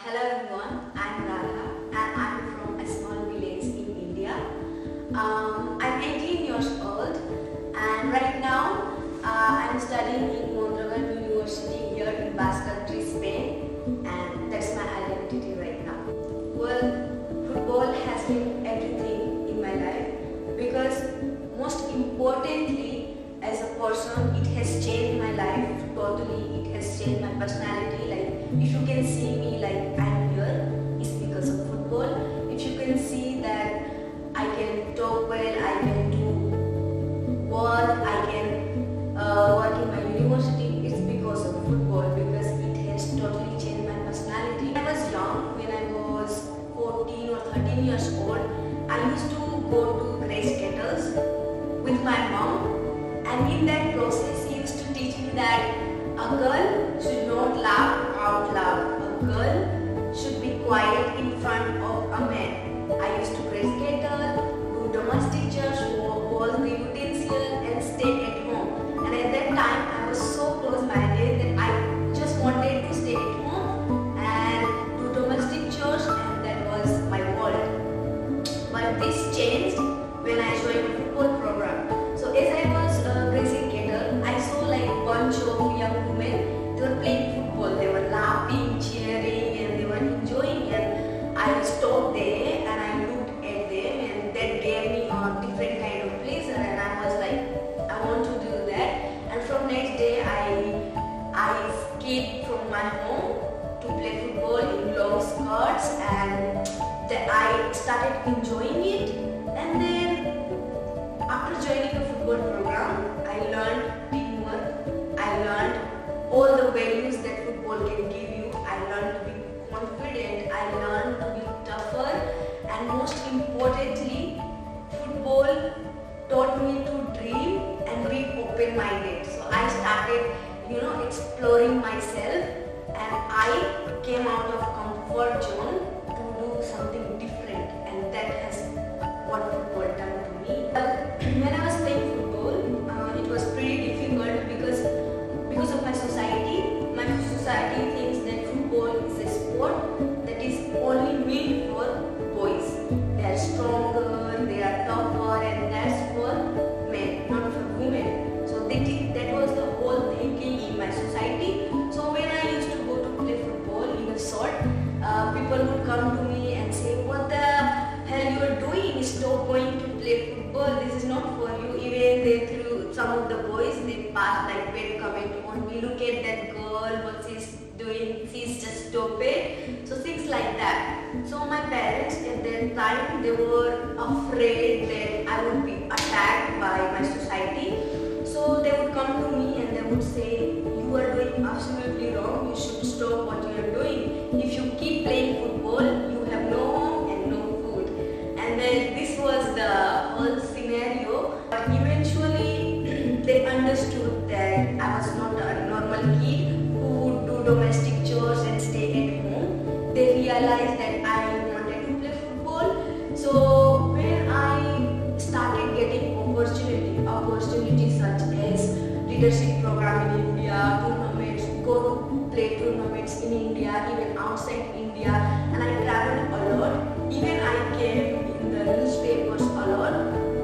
Hello everyone, I'm Radha and I'm from a small village in India. I'm 18 years old and right now I'm studying in Ormanjhi University here in Basque Country, Spain, and that's my identity right now. Well, football has been everything in my life because most importantly as a person it has changed my life totally. It has changed my personality. Like if you can see me like I'm here, it's because of football. If you can see that I can talk well, I can do work, I can work in my university, it's because of football, because it has totally changed my personality. When I was young, when I was 14 or 13 years old, I used to go to race kettles with my mom, and in that process he used to teach me that a girl should not laugh out loud. A girl should be quiet in front of a man. I used to raise cattle, do domestic chores, wash the utensil, and stay at home. And at that time, I was so close-minded that I just wanted to stay at home and do domestic chores, and that was my world. But this changed when I joined a football program. So as I was raising cattle, I saw like a bunch of young women. They were playing football. They were laughing, cheering, and they were enjoying it. I stopped there and I looked at them, and that gave me a different kind of pleasure. And I was like, I want to do that. And from next day, I escaped from my home to play football in long skirts, and that I started enjoying it. And then after joining a football program, I learned teamwork. I learned all the values that football can give you. I learned to be confident. I learned to be tougher. And most importantly, football taught me to dream and be open-minded. So I started, exploring myself, and I came out of comfort zone to do something different. And that has what football done to me. When I was playing football, it was pretty difficult because of my society. My society thinks that football is a sport that is only meant for boys. They are stronger, they are tougher, and that's for men, not for women. So that was the whole thinking in my society. So when I used to go to play football in a short, people would come to me and say, "What the hell you are doing? Stop going to play football. This is not for you." Even they threw some of the boys, they passed like bad comment on me. Look at that girl, what she's doing, she's just stupid. So things like that. So my parents at that time, they were afraid that I would be attacked by my society. So they would come to me and they would say, "You are doing absolutely wrong. You should stop what you are doing. If you keep playing football, you have no home and no food." And then this was the whole scenario. But eventually they understood that I was not a normal kid who would do domestic chores and stay at home. They realized that I wanted to play football. So when I started getting opportunities such as leadership program in India, tournaments, go to play tournaments in India, even outside India, and I traveled a lot. Even I came in the newspapers a lot.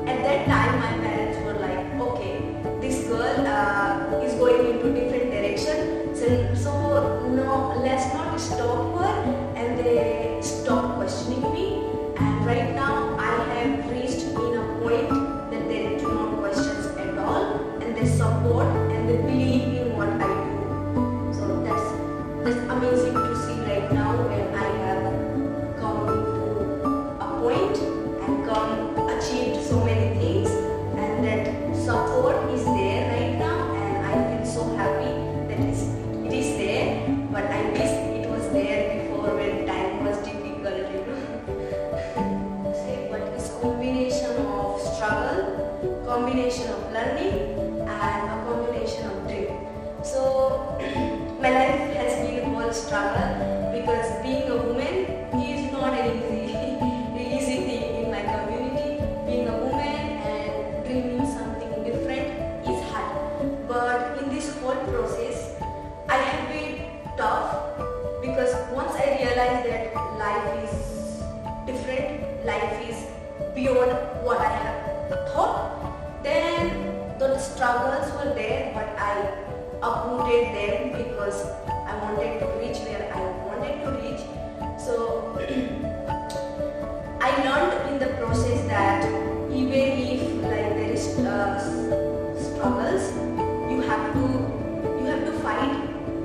At that time, my parents were like, "Okay, this girl is going into different direction. So no, let's not stop her." And they stopped questioning me. And right now, I have reached in a point that they do not question at all, and they support and they believe in what I do. So that's amazing to see right now when I have come to a point and achieved so many things, and that support is there right now, and I feel so happy that it is there. But I wish it was there before when time was difficult. Say what is combination of struggle, combination of learning, and a combination of dream. So my life has been all struggle, because being a woman is not an easy thing in my community. Being a woman and dreaming something different is hard. But in this whole process, I have been tough, because once I realized different, life is beyond what I have thought. Then the struggles were there, but I uprooted them because I wanted to reach where I wanted to reach. So I learned in the process that even if like there is struggles, you have to fight,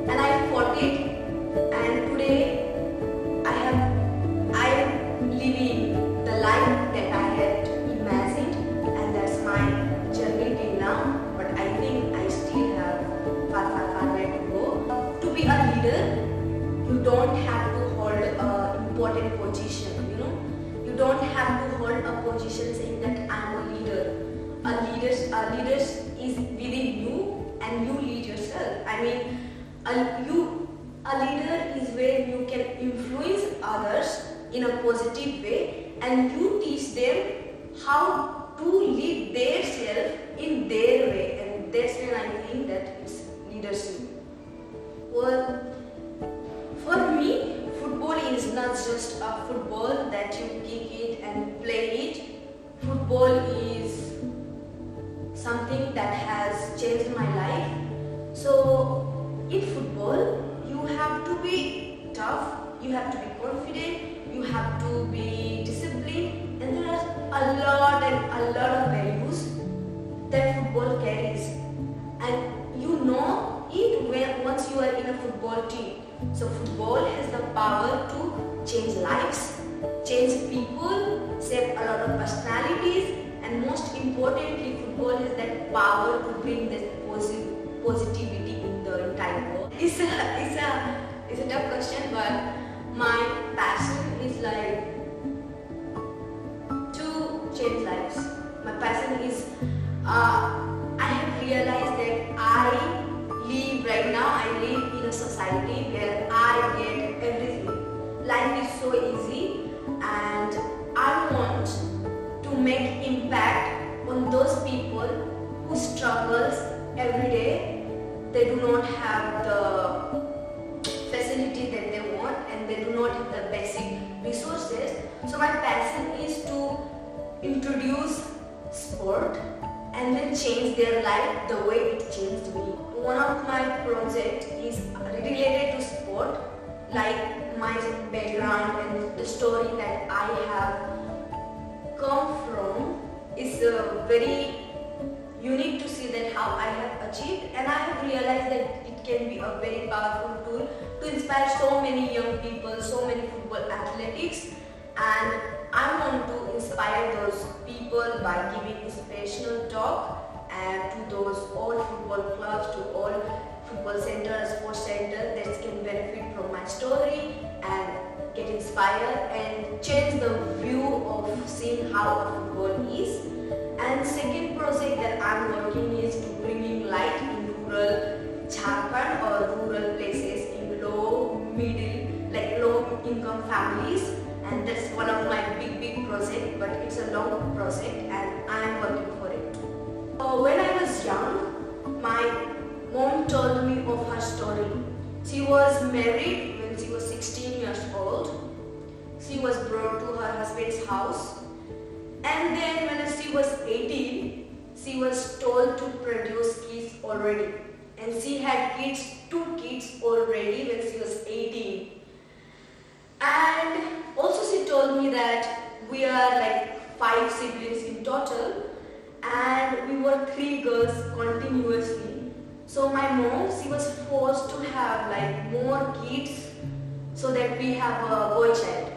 and I fought it, and today I am living the life that I had imagined, and that's my journey till now. But I think I still have far way to go. To be a leader, you don't have to hold an important position. You don't have to hold a position saying that I am a leader. A leader is within you, and you lead yourself. I mean, a leader is where you can influence others in a positive way, and you teach them how to lead themselves in their way, and that's when I think that it's leadership. Well, for me, football is not just a football that you kick it and play it. Football is something that has changed my life. So in football, you have to be tough, you have to be confident, you have to be disciplined, and there are a lot of values that football carries. And you know it once you are in a football team. So football has the power to change lives, change people, shape a lot of personalities, and most importantly, football has that power to bring that positivity in the entire world. It's a tough question, but my passion is like to change lives. My passion is I have realized that I live in a society where I get everything. Life is so easy, and I want to make impact on those people who struggles every day. They do not have the facility that they want, and they do not have the basic resources. So my passion is to introduce sport and then change their life the way it changed me. One of my projects is related to sport, like my background and the story that I have come from is very unique to see that how I have achieved, and I have realized that it can be a very powerful tool to inspire so many young people, so many football athletics, and I want to inspire those people by giving inspirational talk and to those all football clubs, to all football centers, sports centers that can benefit from my story and get inspired and change the view of seeing how a football is. And second project that I'm working is to bringing light in rural Jharkhand or rural places in low income families, and that's one of my big project, but it's a long project and I'm working for it. When I was young, my mom told me of her story. She was married when she was 16 years old. She was brought to her husband's house, and then when she was 18, she was told to produce kids already, and she had two kids already when she was 18. And also she told me that we are like 5 siblings in total, and we were 3 girls continuously. So my mom, she was forced to have like more kids so that we have a boy child.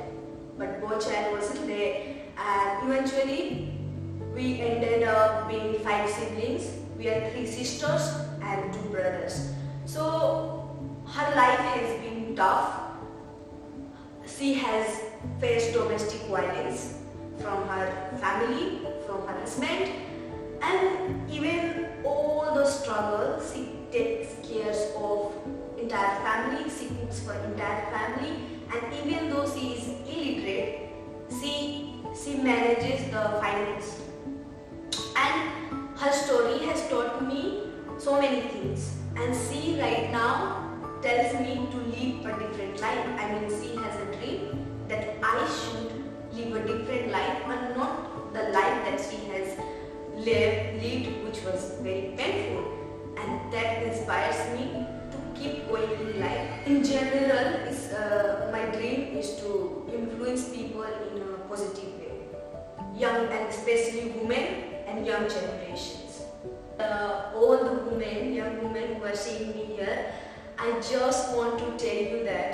But boy child wasn't there, and eventually we ended up being 5 siblings. We are 3 sisters and 2 brothers. So her life has been tough. She has faced domestic violence from her family, from her husband, and even all those struggles, she takes care of entire family, she cooks for entire family, and even though she is illiterate, she manages the finance. And her story has taught me so many things, and she right now tells me to live a different life. I mean, she has a dream that I should live very painful, and that inspires me to keep going in life. In general, my dream is to influence people in a positive way, young and especially women and young generations. All the women, young women who are seeing me here, I just want to tell you that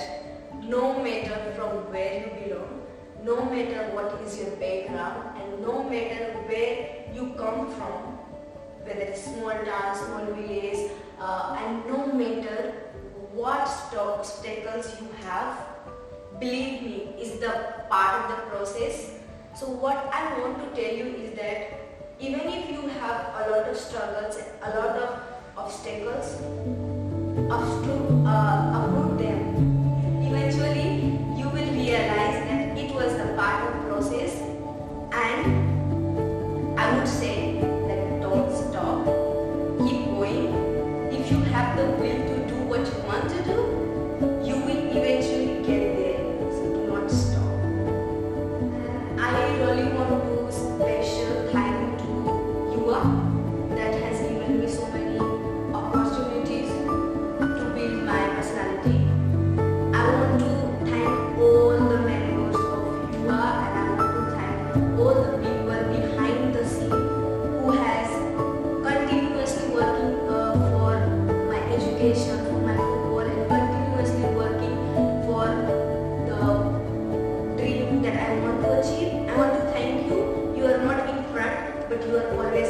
no matter from where you belong, no matter what is your background, and no matter where you come from, whether it's small town, small village, and no matter what obstacles you have, believe me, is the part of the process. So what I want to tell you is that even if you have a lot of struggles, a lot of obstacles, uproot them. Eventually, you will realize that it was the part of process, and I would say that don't stop, keep going. If you have the will to do what you want to do, you will eventually get there. So do not stop. And I really want to special thank to Yuva that has given me so many opportunities to build my personality. I want to thank all the members of Yuva, and I want to thank all the people behind the scene who has continuously working for my education, for my football, and continuously working for the dream that I want to achieve. I want to thank you. You are not in front, but you are always